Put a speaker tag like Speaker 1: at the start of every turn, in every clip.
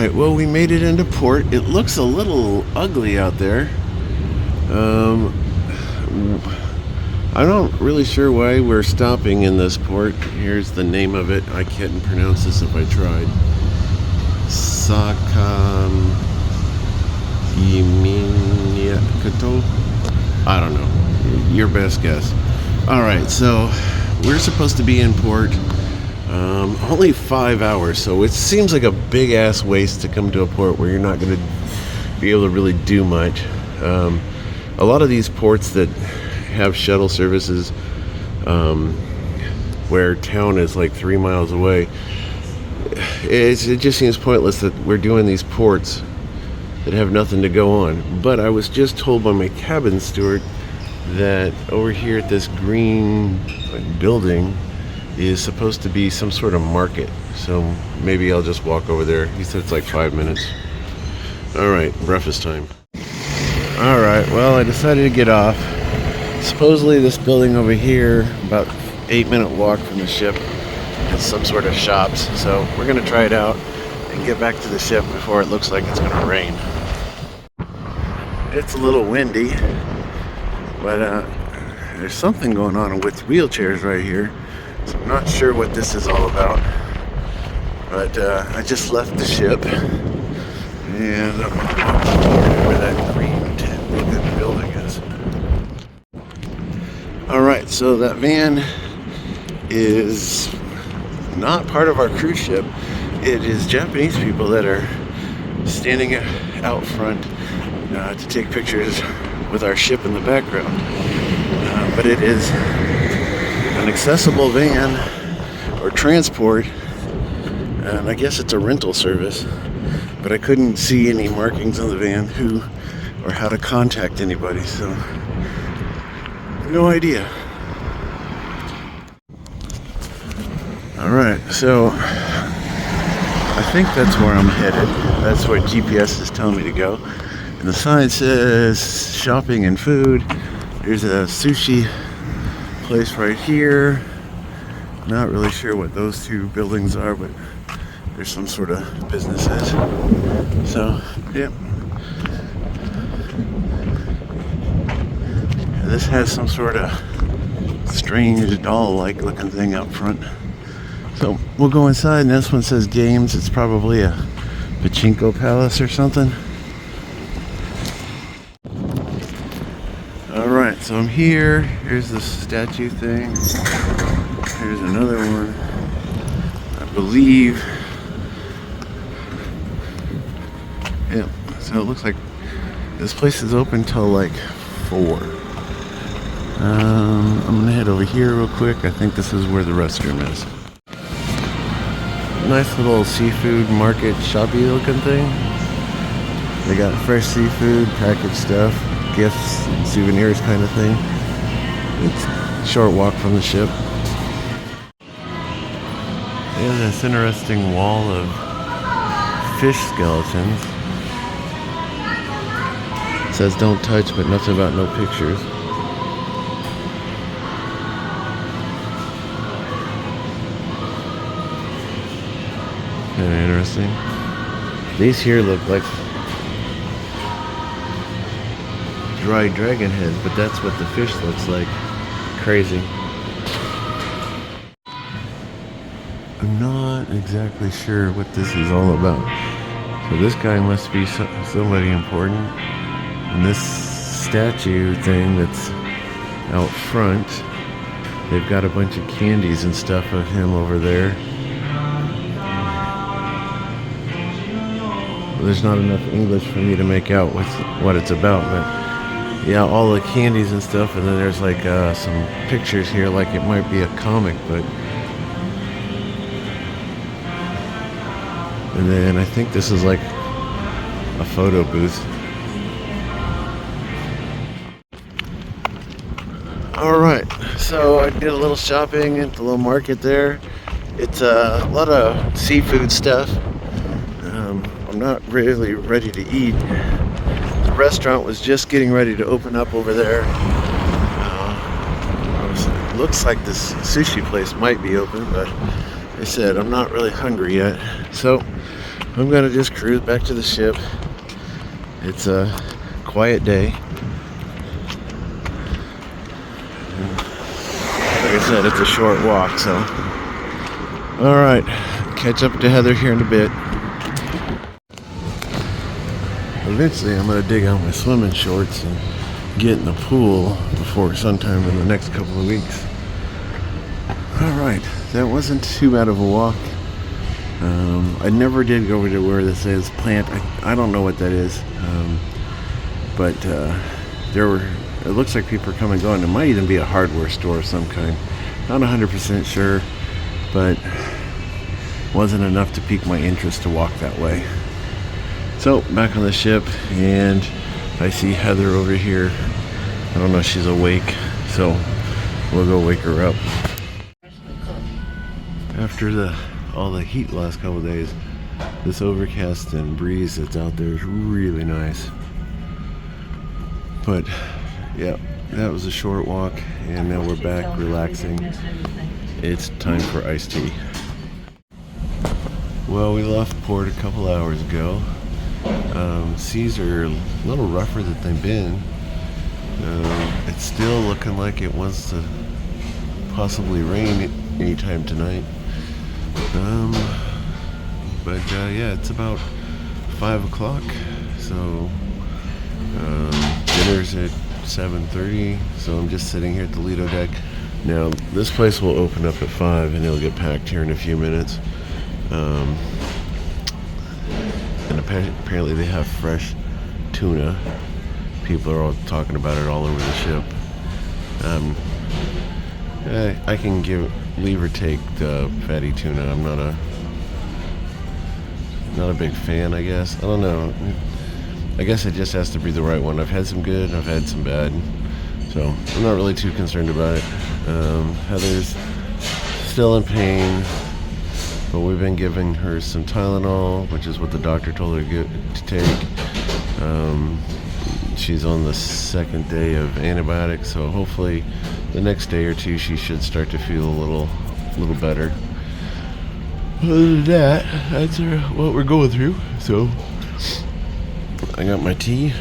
Speaker 1: Alright, well, we made it into port. It looks a little ugly out there. I'm not really sure why we're stopping in this port. Here's the name of it. I can't pronounce this if I tried. Sakaiminato? I don't know. Your best guess. Alright, so we're supposed to be in port only 5 hours, so it seems like a big ass waste to come to a port where you're not going to be able to really do much. A lot of these ports that have shuttle services where town is like 3 miles away, it just seems pointless that we're doing these ports that have nothing to go on. But I was just told by my cabin steward that over here at this green building is supposed to be some sort of market, so maybe I'll just walk over there. He said it's like 5 minutes. Alright, breakfast time. Alright, well, I decided to get off. Supposedly this building over here, about 8-minute walk from the ship, has some sort of shops, so we're gonna try it out and get back to the ship before it looks like it's gonna rain. It's a little windy, but there's something going on with wheelchairs right here, so I'm not sure what this is all about. But I just left the ship, and I'm walking where that green tent looking building is. Alright, so that van is not part of our cruise ship. It is Japanese people that are standing out front to take pictures with our ship in the background. But it is an accessible van or transport, and I guess it's a rental service, but I couldn't see any markings on the van who or how to contact anybody, so no idea. Alright, so I think that's where I'm headed. That's where GPS is telling me to go. And the sign says shopping and food. There's a sushi place right here. Not really sure what those two buildings are, but there's some sort of businesses. So, yeah. This has some sort of strange doll-like looking thing out front. So we'll go inside, and this one says games. It's probably a pachinko palace or something. Alright, so I'm here. Here's the statue thing. Here's another one. I believe. Yeah, so it looks like this place is open till like 4. I'm gonna head over here real quick. I think this is where the restroom is. Nice little seafood market shoppy looking thing. They got fresh seafood, packaged stuff, gifts, and souvenirs kind of thing. It's a short walk from the ship. They have this interesting wall of fish skeletons. It says don't touch, but nothing about no pictures. Kind of interesting. These here look like dried dragon heads, but that's what the fish looks like. Crazy. I'm not exactly sure what this is all about. So this guy must be somebody important. And this statue thing that's out front, they've got a bunch of candies and stuff of him over there. There's not enough English for me to make out what it's about, but yeah, all the candies and stuff, and then there's like some pictures here like it might be a comic book. And then I think this is like a photo booth. Alright, so I did a little shopping at the little market there. It's a lot of seafood stuff. I'm not really ready to eat. The restaurant was just getting ready to open up over there. It looks like this sushi place might be open, but I said I'm not really hungry yet. So I'm gonna just cruise back to the ship. It's a quiet day. Like I said, it's a short walk, so. Alright, catch up to Heather here in a bit. Eventually I'm gonna dig out my swimming shorts and get in the pool before sometime in the next couple of weeks. Alright, that wasn't too bad of a walk. I never did go over to where this says plant. I don't know what that is. But it looks like people are coming and going. It might even be a hardware store of some kind. Not 100% sure, but wasn't enough to pique my interest to walk that way. So back on the ship, and I see Heather over here. I don't know if she's awake, so we'll go wake her up. After all the heat the last couple of days, this overcast and breeze that's out there is really nice. But yeah, that was a short walk, and now we're back relaxing. It's time for iced tea. Well, we left port a couple hours ago. Seas are a little rougher than they've been. It's still looking like it wants to possibly rain anytime tonight. Yeah, it's about 5 o'clock, so dinner's at 7:30, so I'm just sitting here at the Lido deck. Now, this place will open up at 5, and it'll get packed here in a few minutes. And apparently they have fresh tuna. People are all talking about it all over the ship. I can leave or take the fatty tuna. I'm not a big fan, I guess. I don't know. I guess it just has to be the right one. I've had some good, I've had some bad, so I'm not really too concerned about it. Heather's still in pain, but we've been giving her some Tylenol, which is what the doctor told her to take. She's on the second day of antibiotics, so hopefully the next day or two she should start to feel a little better. Other than that, that's what we're going through. So I got my tea,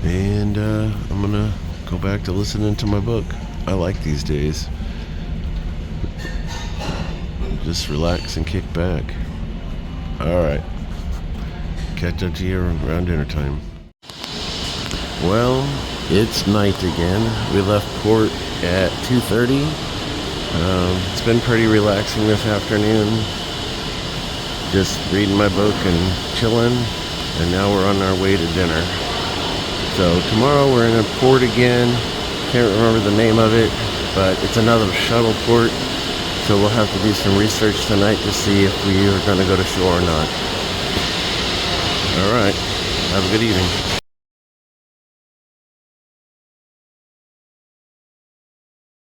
Speaker 1: and I'm gonna go back to listening to my book. I like these days. Just relax and kick back. Alright. Catch up to you around dinner time. Well, it's night again. We left port at 2:30. It's been pretty relaxing this afternoon. Just reading my book and chilling. And now we're on our way to dinner. So tomorrow we're in a port again. Can't remember the name of it, but it's another shuttle port. So we'll have to do some research tonight to see if we are going to go to shore or not. Alright, have a good evening.